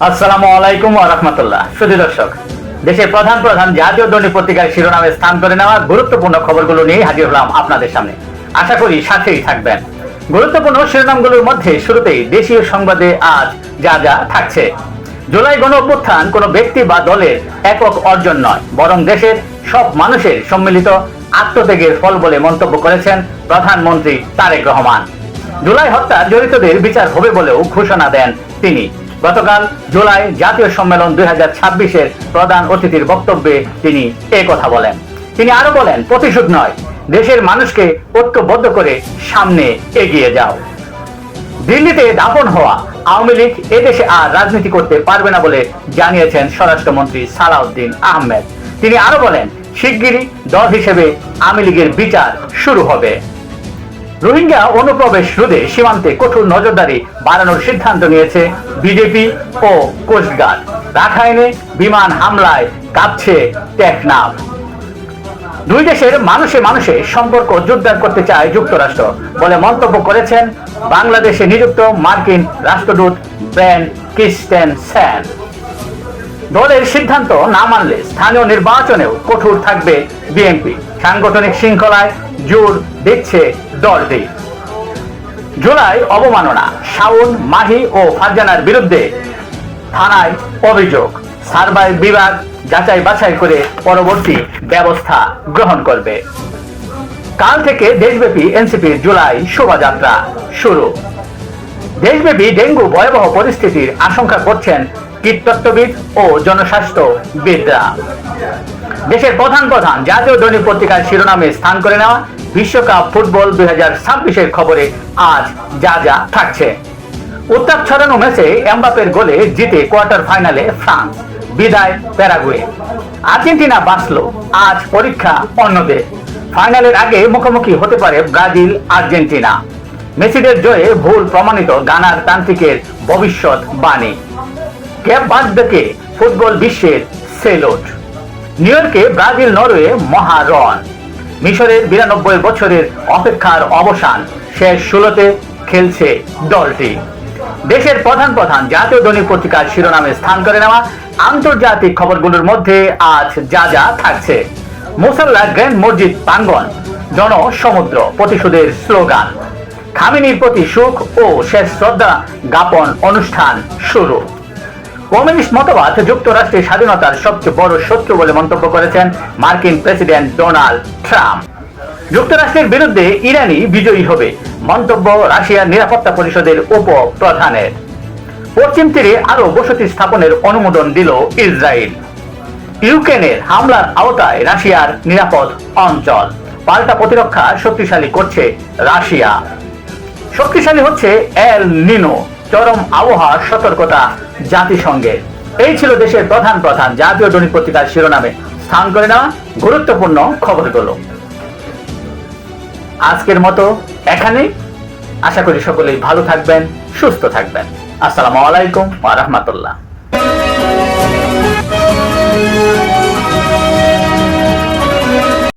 আসসালামু আলাইকুম ওয়া রাহমাতুল্লাহ। সুধী দর্শক, দেশের প্রধান প্রধান জাতীয় দৈনিক পত্রিকার শিরোনামে স্থান করে নেওয়া গুরুত্বপূর্ণ খবরগুলো নিয়ে হাজির হলাম আপনাদের সামনে। আশা করি সাথেই থাকবেন। গুরুত্বপূর্ণ শিরোনামগুলোর মধ্যে শুরুতেই দেশীয় সংবাদে আজ যা যা থাকছে। জুলাই গণ অভ্যুত্থান কোনো ব্যক্তি বা দলের একক অর্জন নয়, বরং দেশের সব মানুষের সম্মিলিত আত্মত্যাগের ফল বলে মন্তব্য করেছেন প্রধানমন্ত্রী তারেক রহমান। জুলাই হত্যার জড়িতদের বিচার হবে বলেও ঘোষণা দেন তিনি। গতকাল জুলাই জাতীয় সম্মেলন 2026-এর প্রধান অতিথির বক্তব্যে তিনি কথা বলেন। তিনি আরো বলেন, প্রতিশোধ নয়, দেশের মানুষকে ঐক্যবদ্ধ করে সামনে এগিয়ে যাও। দিল্লিতে দাফন হওয়া আওয়ামী লীগ এদেশে আর রাজনীতি করতে পারবে না বলে জানিয়েছেন স্বরাষ্ট্রমন্ত্রী সালাউদ্দিন আহমেদ। তিনি আরো বলেন, শিগগিরই দল হিসেবে আওয়ামী লীগের বিচার শুরু হবে। রোহিঙ্গা অনুপ্রবেশ রোধে সীমান্তে কঠোর নজরদারি বাড়ানোর সিদ্ধান্ত নিয়েছে বিজেপি ও কোস্টগার্ড। রাখাইনে বিমান হামলায় কাঁপছে টেকনাফ। দুই দেশের মানুষে মানুষে সম্পর্ক জোরদার করতে চায় যুক্তরাষ্ট্র বলে মন্তব্য করেছেন বাংলাদেশে নিযুক্ত মার্কিন রাষ্ট্রদূত ব্রেন ক্রিস্টেনসেন। দলের সিদ্ধান্ত না মানলে স্থানীয় নির্বাচনেও কঠোর থাকবে বিএনপি। সাংগঠনিক শৃঙ্খলায় জোর দিচ্ছে দলটি। জুলাই অবমাননা, শাওন, মাহি ও ফারজানার বিরুদ্ধে থানায় অভিযোগ। সার্ভার বিভাগ যাচাই বাছাই করে পরবর্তী ব্যবস্থা গ্রহণ করবে। কাল থেকে দেশব্যাপী এনসিপির জুলাই শোভাযাত্রা শুরু। দেশব্যাপী ডেঙ্গু ভয়াবহ পরিস্থিতির আশঙ্কা করছেন কীটতত্ত্ববিদ ও জনস্বাস্থ্যবিদরা। দেশের প্রধান প্রধান জাতীয় দৈনিক পত্রিকার শিরোনামে স্থান করে নেওয়া বিশ্বকাপ ফুটবল 2026-এর খবরে আজ যা যা থাকছে। উত্তাপ ছড়ানো ম্যাচে এমবাপের গোলে জিতে কোয়ার্টার ফাইনালে ফ্রান্স, বিদায় প্যারাগুয়ে। আর্জেন্টিনা বাঁচল, আজ পরীক্ষা অন্যদের। ফাইনালের আগে মুখোমুখি হতে পারে ব্রাজিল আর্জেন্টিনা। মেসিদের জয়ে ভুল প্রমাণিত গানার তান্ত্রিকের ভবিষ্যৎ বাণী। ক্যাপ বার্ডকে ফুটবল বিশ্বের সেলুট। নিউ ইয়র্কে ব্রাজিল নরওয়ে মহারণ। মিশরের 92 বছরের অপেক্ষার অবসান, শেষ 16তে খেলছে দলটি। দেশের প্রধান প্রধান জাতীয় দৈনিক পত্রিকার শিরোনামে স্থান করে নেওয়া আন্তর্জাতিক খবরগুলোর মধ্যে আজ যা যা থাকছে। মুসাল্লা গ্র্যান্ড মসজিদ প্রাঙ্গণ, জনসমুদ্র, প্রতিশোধের স্লোগান। খামেনির প্রতি সুখ ও শেষ শ্রদ্ধা জ্ঞাপন অনুষ্ঠান শুরু। কমিউনিস্ট মতবাদ যুক্তরাষ্ট্রের স্বাধীনতার সবচেয়ে বড় শত্রু বলে মন্তব্য করেছেন মার্কিন প্রেসিডেন্ট ডোনাল্ড ট্রাম্প। যুক্তরাষ্ট্রের বিরুদ্ধে ইরানই বিজয়ী হবে, মন্তব্য রাশিয়ার নিরাপত্তা পরিষদের উপপ্রধানের। পশ্চিম তীরে আরো বসতি স্থাপনের অনুমোদন দিল ইসরায়েল। ইউক্রেনের হামলার আওতায় রাশিয়ার নিরাপদ অঞ্চল। পাল্টা প্রতিরক্ষা শক্তিশালী করছে রাশিয়া। শক্তিশালী হচ্ছে এল নিনো, চরম আবহাওয়ার সতর্কতা জাতিসংঘের। এই ছিল দেশের প্রধান প্রধান জাতীয় দৈনিক পত্রিকার শিরোনামে স্থান করে নেওয়া গুরুত্বপূর্ণ খবরগুলো। আজকের মতো এখানেই। আশা করি সকলেই ভালো থাকবেন, সুস্থ থাকবেন। আসসালামু আলাইকুম ওয়া রাহমাতুল্লাহ।